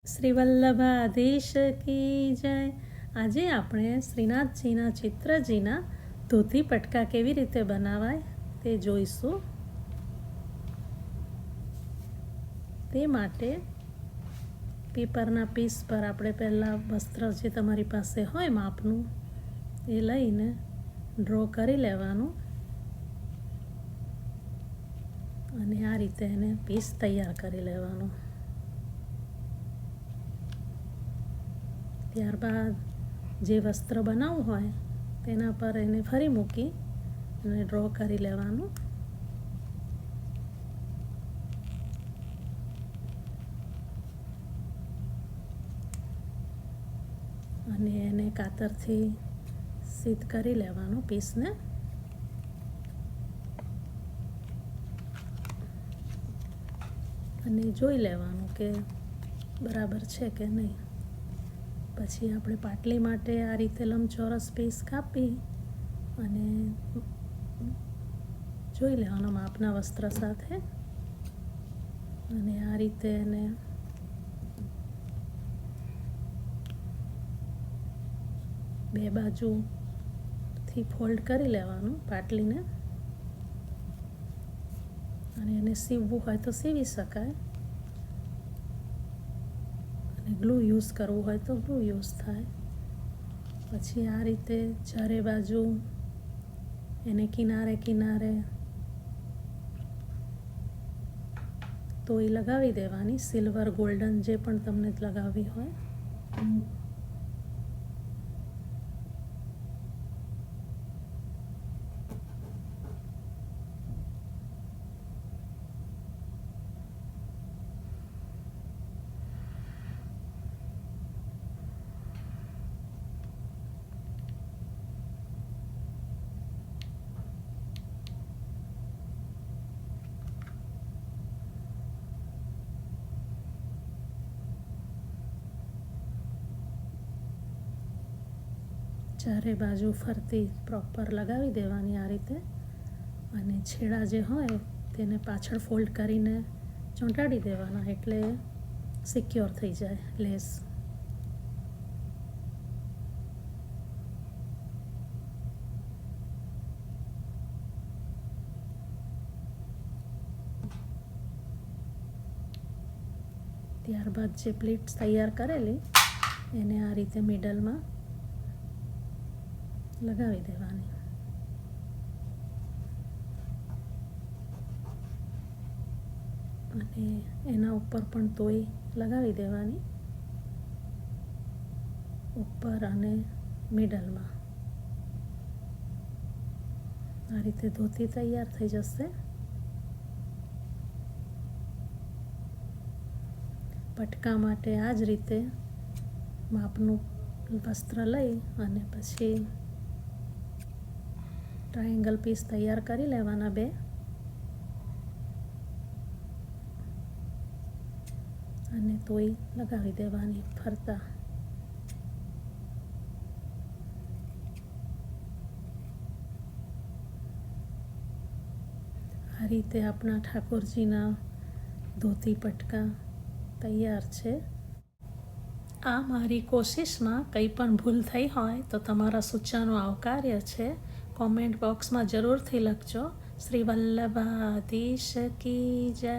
શ્રી વલ્લભાધીશ કી જય. આજે આપણે શ્રીનાથજીના ચિત્રજીના ધોતી પટકા કેવી રીતે બનાવાય તે જોઈશું. તે માટે પેપરના પીસ પર આપણે પહેલાં વસ્ત્ર જે તમારી પાસે હોય માપનું એ લઈને ડ્રો કરી લેવાનું અને આ રીતે એને પીસ તૈયાર કરી લેવાનું. ત્યારબાદ જે વસ્ત્ર બનાવવું હોય તેના પર એને ફરી મૂકી અને ડ્રો કરી લેવાનું. અને એને કાતરથી સીધ કરી લેવાનું પીસને. અને જોઈ લેવાનું કે બરાબર છે કે નહીં. પછી આપણે પાટલી માટે આ રીતે લંબચોરસ પીસ કાપી અને જોઈ લેવાનો માપના વસ્ત્ર સાથે. અને આ રીતે એને બે બાજુથી ફોલ્ડ કરી લેવાનું પાટલીને. અને એને સીવવું હોય તો સીવી શકાય, અને ગ્લુ યુઝ કરવું હોય તો ગ્લુ યુઝ થાય. પછી આ રીતે ચારે બાજુ એને કિનારે કિનારે તોય લગાવી દેવાની, સિલ્વર ગોલ્ડન જે પણ તમને લગાવવી હોય. ચારે બાજુ ફરતી પ્રોપર લગાવી દેવાની આ રીતે. અને છેડા જે હોય તેને પાછળ ફોલ્ડ કરીને ચોંટાડી દેવાના, એટલે સિક્યોર થઈ જાય લેસ. ત્યારબાદ જે પ્લીટ્સ તૈયાર કરેલી એને આ રીતે મિડલમાં લગાવી દેવાની. અને એના ઉપર પણ તોય લગાવી દેવાની, ઉપર અને મિડલમાં. આ રીતે ધોતી તૈયાર થઈ જશે. પટકા માટે આ જ રીતે માપનું વસ્ત્ર લઈ અને પછી ટ્રાયેંગલ પીસ તૈયાર કરી લેવાના બે. અને તોય લગાવી દેવાની ફરતા. આ રીતે આપણા ઠાકોરજીના ધોતી પટકા તૈયાર છે. આ મારી કોશિશમાં કંઈ પણ ભૂલ થઈ હોય તો તમારા સૂચનો આવકાર્ય છે. કોમેન્ટ બોક્સમાં જરૂરથી લખજો. શ્રી વલ્લભાધીશ કી જય.